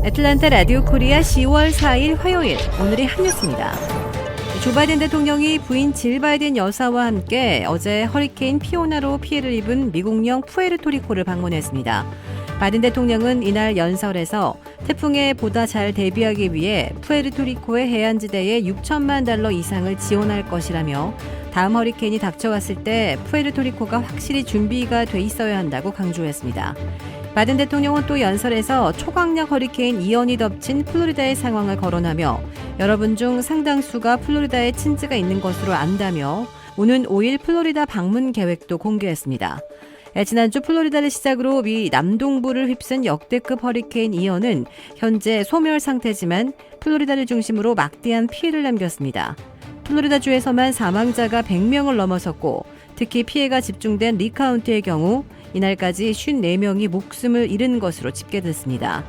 애틀랜타 라디오 코리아 10월 4일 화요일, 오늘의 한 뉴스입니다. 조 바이든 대통령이 부인 질 바이든 여사와 함께 어제 허리케인 피오나로 피해를 입은 미국령 푸에르토리코를 방문했습니다. 바이든 대통령은 이날 연설에서 태풍에 보다 잘 대비하기 위해 푸에르토리코의 해안지대에 $6천만 이상을 지원할 것이라며 다음 허리케인이 닥쳐왔을 때 푸에르토리코가 확실히 준비가 돼 있어야 한다고 강조했습니다. 바이든 대통령은 또 연설에서 초강력 허리케인 이언이 덮친 플로리다의 상황을 거론하며 여러분 중 상당수가 플로리다에 친지가 있는 것으로 안다며 오는 5일 플로리다 방문 계획도 공개했습니다. 지난주 플로리다를 시작으로 미 남동부를 휩쓴 역대급 허리케인 이언은 현재 소멸 상태지만 플로리다를 중심으로 막대한 피해를 남겼습니다. 플로리다주에서만 사망자가 100명을 넘어섰고 특히 피해가 집중된 리 카운티의 경우 이날까지 54명이 목숨을 잃은 것으로 집계됐습니다.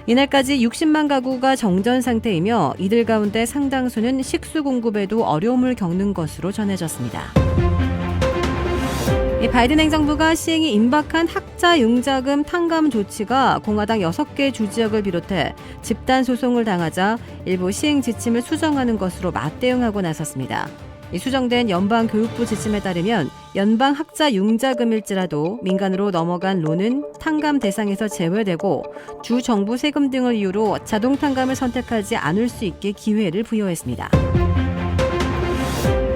이날까지 60만 가구가 정전 상태이며 이들 가운데 상당수는 식수 공급에도 어려움을 겪는 것으로 전해졌습니다. 바이든 행정부가 시행이 임박한 학자 융자금 탕감 조치가 공화당 6개 주지역을 비롯해 집단 소송을 당하자 일부 시행 지침을 수정하는 것으로 맞대응하고 나섰습니다. 수정된 연방교육부 지침에 따르면 연방 학자 융자금일지라도 민간으로 넘어간 론은 탕감 대상에서 제외되고 주 정부 세금 등을 이유로 자동 탕감을 선택하지 않을 수 있게 기회를 부여했습니다.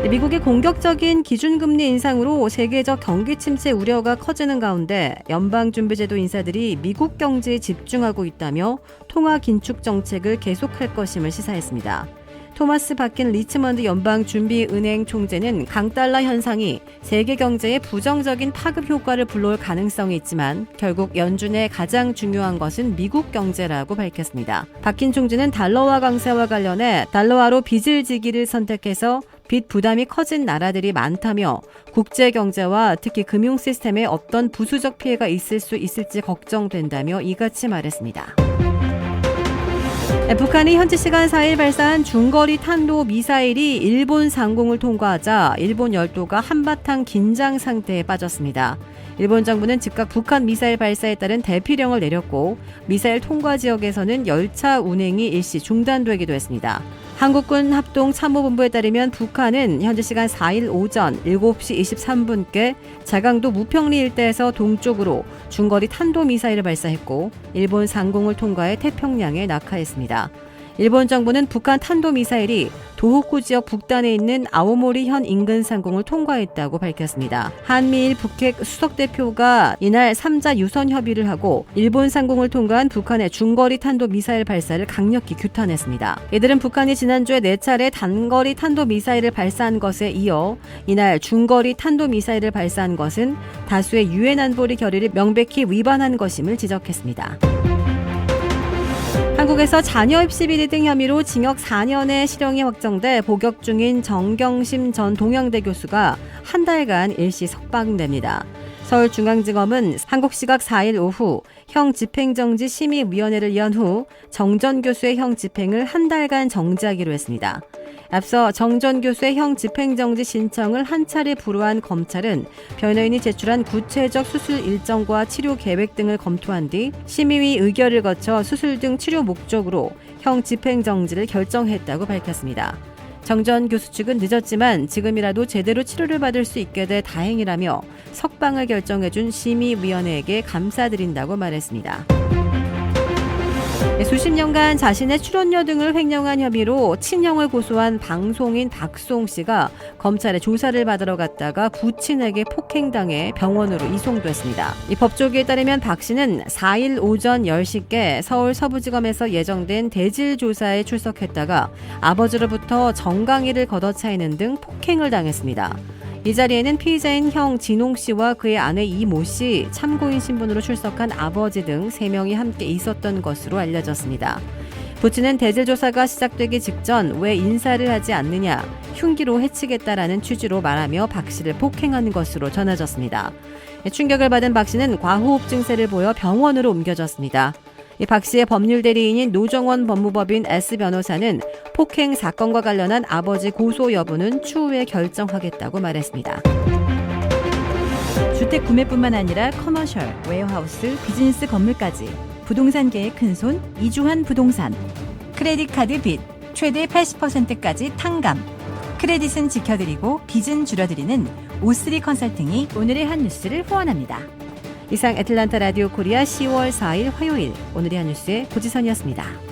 미국의 공격적인 기준금리 인상으로 세계적 경기 침체 우려가 커지는 가운데 연방준비제도 인사들이 미국 경제에 집중하고 있다며 통화 긴축 정책을 계속할 것임을 시사했습니다. 토마스 바킨 리치먼드 연방준비은행 총재는 강달러 현상이 세계 경제에 부정적인 파급 효과를 불러올 가능성이 있지만 결국 연준의 가장 중요한 것은 미국 경제라고 밝혔습니다. 바킨 총재는 달러화 강세와 관련해 달러화로 빚을 지기를 선택해서 빚 부담이 커진 나라들이 많다며 국제 경제와 특히 금융 시스템에 어떤 부수적 피해가 있을 수 있을지 걱정된다며 이같이 말했습니다. 북한이 현지 시간 4일 발사한 중거리 탄도 미사일이 일본 상공을 통과하자 일본 열도가 한바탕 긴장 상태에 빠졌습니다. 일본 정부는 즉각 북한 미사일 발사에 따른 대피령을 내렸고 미사일 통과 지역에서는 열차 운행이 일시 중단되기도 했습니다. 한국군 합동참모본부에 따르면 북한은 현지 시간 4일 오전 7시 23분께 자강도 무평리 일대에서 동쪽으로 중거리 탄도미사일을 발사했고 일본 상공을 통과해 태평양에 낙하했습니다. 일본 정부는 북한 탄도미사일이 도호쿠 지역 북단에 있는 아오모리현 인근 상공을 통과했다고 밝혔습니다. 한미일 북핵 수석대표가 이날 3자 유선 협의를 하고 일본 상공을 통과한 북한의 중거리 탄도미사일 발사를 강력히 규탄했습니다. 이들은 북한이 지난주에 4차례 단거리 탄도미사일을 발사한 것에 이어 이날 중거리 탄도미사일을 발사한 것은 다수의 유엔 안보리 결의를 명백히 위반한 것임을 지적했습니다. 한국에서 자녀 입시 비리 등 혐의로 징역 4년의 실형이 확정돼 복역 중인 정경심 전 동양대 교수가 한 달간 일시 석방됩니다. 서울중앙지검은 한국 시각 4일 오후 형 집행정지 심의위원회를 연 후 정 전 교수의 형 집행을 한 달간 정지하기로 했습니다. 앞서 정 전 교수의 형 집행정지 신청을 한 차례 불허한 검찰은 변호인이 제출한 구체적 수술 일정과 치료 계획 등을 검토한 뒤 심의위 의결을 거쳐 수술 등 치료 목적으로 형 집행정지를 결정했다고 밝혔습니다. 정 전 교수 측은 늦었지만 지금이라도 제대로 치료를 받을 수 있게 돼 다행이라며 석방을 결정해준 심의위원회에게 감사드린다고 말했습니다. 수십 년간 자신의 출연료 등을 횡령한 혐의로 친형을 고소한 방송인 박수홍 씨가 검찰의 조사를 받으러 갔다가 부친에게 폭행당해 병원으로 이송됐습니다. 이 법조기에 따르면 박 씨는 4일 오전 10시께 서울 서부지검에서 예정된 대질 조사에 출석했다가 아버지로부터 정강이를 걷어차이는 등 폭행을 당했습니다. 이 자리에는 피의자인 형 진홍 씨와 그의 아내 이모 씨, 참고인 신분으로 출석한 아버지 등 3명이 함께 있었던 것으로 알려졌습니다. 부친은 대질 조사가 시작되기 직전 왜 인사를 하지 않느냐, 흉기로 해치겠다라는 취지로 말하며 박 씨를 폭행한 것으로 전해졌습니다. 충격을 받은 박 씨는 과호흡 증세를 보여 병원으로 옮겨졌습니다. 박 씨의 법률 대리인인 노정원 법무법인 S 변호사는 폭행 사건과 관련한 아버지 고소 여부는 추후에 결정하겠다고 말했습니다. 주택 구매뿐만 아니라 커머셜, 웨어하우스, 비즈니스 건물까지 부동산계의 큰손 이주환 부동산, 크레딧 카드 빚 최대 80%까지 탕감, 크레딧은 지켜드리고 빚은 줄여드리는 O3 컨설팅이 오늘의 한 뉴스를 후원합니다. 이상 애틀란타 라디오 코리아 10월 4일 화요일 오늘의 한 뉴스의 고지선이었습니다.